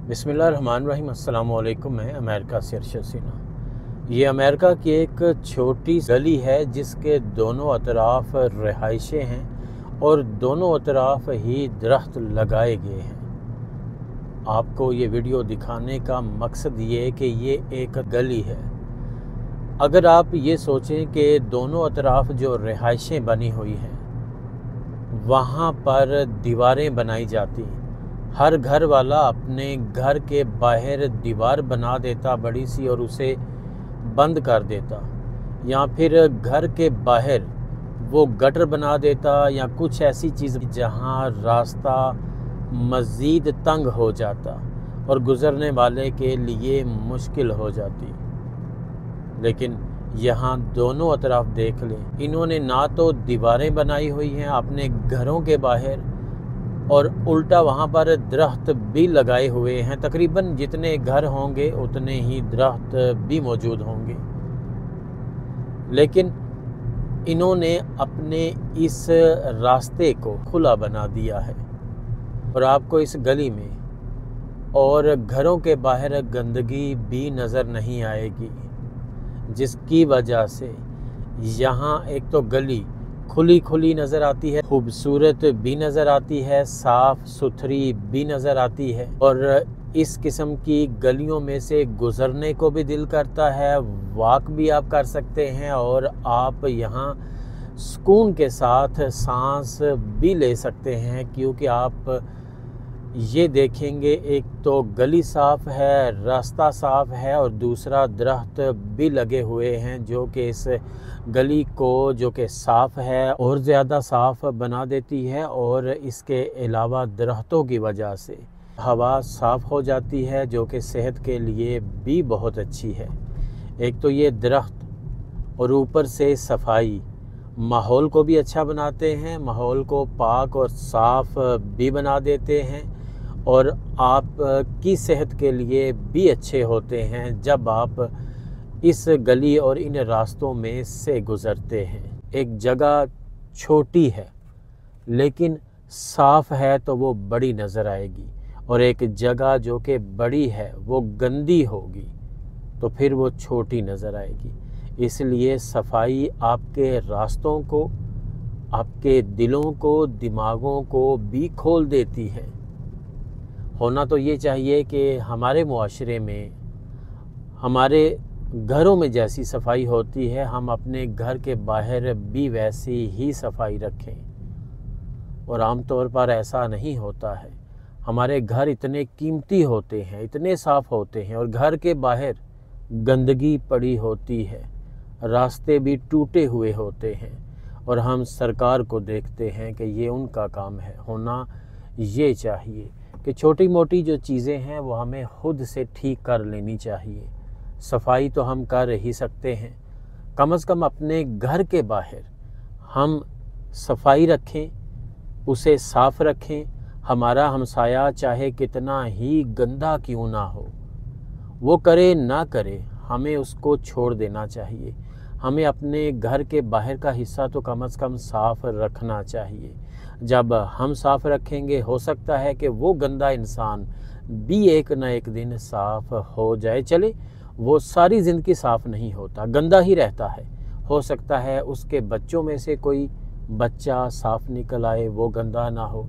बिस्मिल्लाहिर्रहमानिर्रहीम। अस्सलाम वालेकुम। मैं अमेरिका से अरशद सिन्हा। ये अमेरिका की एक छोटी गली है जिसके दोनों अतराफ़ रिहाइशें हैं और दोनों अतराफ़ ही दरख्त लगाए गए हैं। आपको ये वीडियो दिखाने का मकसद ये है कि ये एक गली है। अगर आप ये सोचें कि दोनों अतराफ़ जो रिहाइशें बनी हुई हैं वहाँ पर दीवारें बनाई जाती, हर घर वाला अपने घर के बाहर दीवार बना देता बड़ी सी और उसे बंद कर देता, या फिर घर के बाहर वो गटर बना देता या कुछ ऐसी चीज़ जहाँ रास्ता मज़ीद तंग हो जाता और गुज़रने वाले के लिए मुश्किल हो जाती। लेकिन यहाँ दोनों अतराफ देख लें, इन्होंने ना तो दीवारें बनाई हुई हैं अपने घरों के बाहर और उल्टा वहाँ पर दरख्त भी लगाए हुए हैं। तकरीबन जितने घर होंगे उतने ही दरख्त भी मौजूद होंगे, लेकिन इन्होंने अपने इस रास्ते को खुला बना दिया है और आपको इस गली में और घरों के बाहर गंदगी भी नज़र नहीं आएगी, जिसकी वजह से यहाँ एक तो गली खुली खुली नज़र आती है, खूबसूरत भी नज़र आती है, साफ़ सुथरी भी नज़र आती है और इस किस्म की गलियों में से गुज़रने को भी दिल करता है। वॉक भी आप कर सकते हैं और आप यहाँ सुकून के साथ सांस भी ले सकते हैं, क्योंकि आप ये देखेंगे एक तो गली साफ़ है, रास्ता साफ़ है और दूसरा दरख्त भी लगे हुए हैं जो कि इस गली को जो कि साफ़ है और ज़्यादा साफ़ बना देती है। और इसके अलावा दरख्तों की वजह से हवा साफ़ हो जाती है जो कि सेहत के लिए भी बहुत अच्छी है। एक तो ये दरख्त और ऊपर से सफाई माहौल को भी अच्छा बनाते हैं, माहौल को पाक और साफ़ भी बना देते हैं और आप की सेहत के लिए भी अच्छे होते हैं जब आप इस गली और इन रास्तों में से गुज़रते हैं। एक जगह छोटी है लेकिन साफ़ है तो वो बड़ी नज़र आएगी, और एक जगह जो कि बड़ी है वो गंदी होगी तो फिर वो छोटी नज़र आएगी। इसलिए सफाई आपके रास्तों को, आपके दिलों को, दिमागों को भी खोल देती है। होना तो ये चाहिए कि हमारे मुआशरे में, हमारे घरों में जैसी सफाई होती है हम अपने घर के बाहर भी वैसी ही सफाई रखें, और आमतौर पर ऐसा नहीं होता है। हमारे घर इतने कीमती होते हैं, इतने साफ़ होते हैं और घर के बाहर गंदगी पड़ी होती है, रास्ते भी टूटे हुए होते हैं और हम सरकार को देखते हैं कि ये उनका काम है। होना ये चाहिए कि छोटी मोटी जो चीज़ें हैं वो हमें खुद से ठीक कर लेनी चाहिए। सफाई तो हम कर ही सकते हैं, कम से कम अपने घर के बाहर हम सफाई रखें, उसे साफ़ रखें। हमारा हमसाया चाहे कितना ही गंदा क्यों ना हो, वो करे ना करे, हमें उसको छोड़ देना चाहिए। हमें अपने घर के बाहर का हिस्सा तो कम से कम साफ़ रखना चाहिए। जब हम साफ़ रखेंगे हो सकता है कि वो गंदा इंसान भी एक न एक दिन साफ़ हो जाए। चले वो सारी ज़िंदगी साफ़ नहीं होता, गंदा ही रहता है। हो सकता है उसके बच्चों में से कोई बच्चा साफ़ निकल आए, वो गंदा ना हो।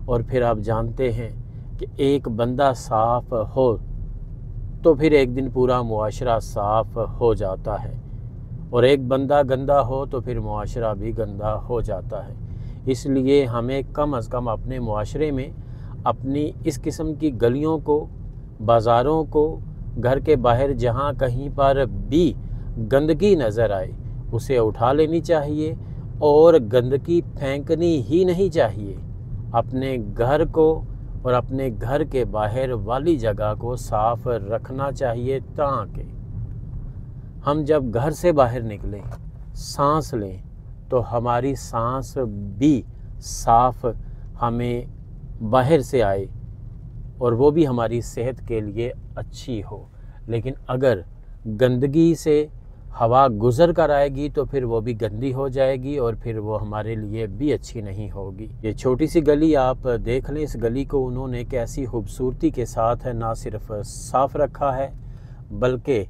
और फिर आप जानते हैं कि एक बंदा साफ़ हो तो फिर एक दिन पूरा मुआशरा साफ़ हो जाता है, और एक बंदा गंदा हो तो फिर मुआशरा भी गंदा हो जाता है। इसलिए हमें कम से कम अपने मुआशरे में अपनी इस किस्म की गलियों को, बाज़ारों को, घर के बाहर जहाँ कहीं पर भी गंदगी नज़र आए उसे उठा लेनी चाहिए और गंदगी फेंकनी ही नहीं चाहिए। अपने घर को और अपने घर के बाहर वाली जगह को साफ़ रखना चाहिए, ताकि हम जब घर से बाहर निकलें, सांस लें तो हमारी सांस भी साफ़ हमें बाहर से आए और वो भी हमारी सेहत के लिए अच्छी हो। लेकिन अगर गंदगी से हवा गुजर कर आएगी तो फिर वो भी गंदी हो जाएगी और फिर वो हमारे लिए भी अच्छी नहीं होगी। ये छोटी सी गली आप देख लें, इस गली को उन्होंने कैसी खूबसूरती के साथ ना सिर्फ साफ रखा है बल्कि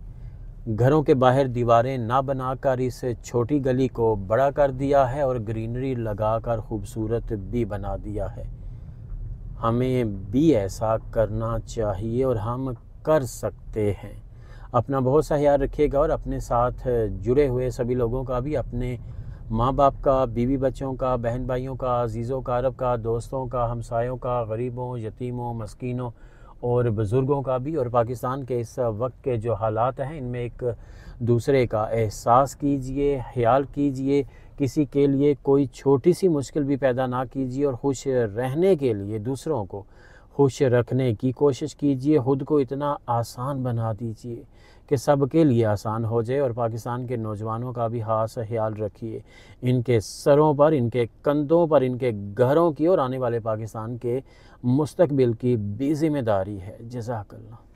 घरों के बाहर दीवारें ना बनाकर इस छोटी गली को बड़ा कर दिया है और ग्रीनरी लगाकर खूबसूरत भी बना दिया है। हमें भी ऐसा करना चाहिए और हम कर सकते हैं। अपना बहुत सा ख्याल रखिएगा और अपने साथ जुड़े हुए सभी लोगों का भी, अपने माँ बाप का, बीवी बच्चों का, बहन भाइयों का, अजीज़ों कारब का, दोस्तों का, हमसायों का, गरीबों, यतीमों, मस्कीनों और बुज़ुर्गों का भी, और पाकिस्तान के इस वक्त के जो हालात हैं इनमें एक दूसरे का एहसास कीजिए, ख्याल कीजिए, किसी के लिए कोई छोटी सी मुश्किल भी पैदा ना कीजिए और खुश रहने के लिए दूसरों को खुश रखने की कोशिश कीजिए। खुद को इतना आसान बना दीजिए कि सबके लिए आसान हो जाए। और पाकिस्तान के नौजवानों का भी खास ख्याल रखिए, इनके सरों पर, इनके कंधों पर, इनके घरों की और आने वाले पाकिस्तान के मुस्तकबिल की भी जिम्मेदारी है। जज़ाकल्लाह।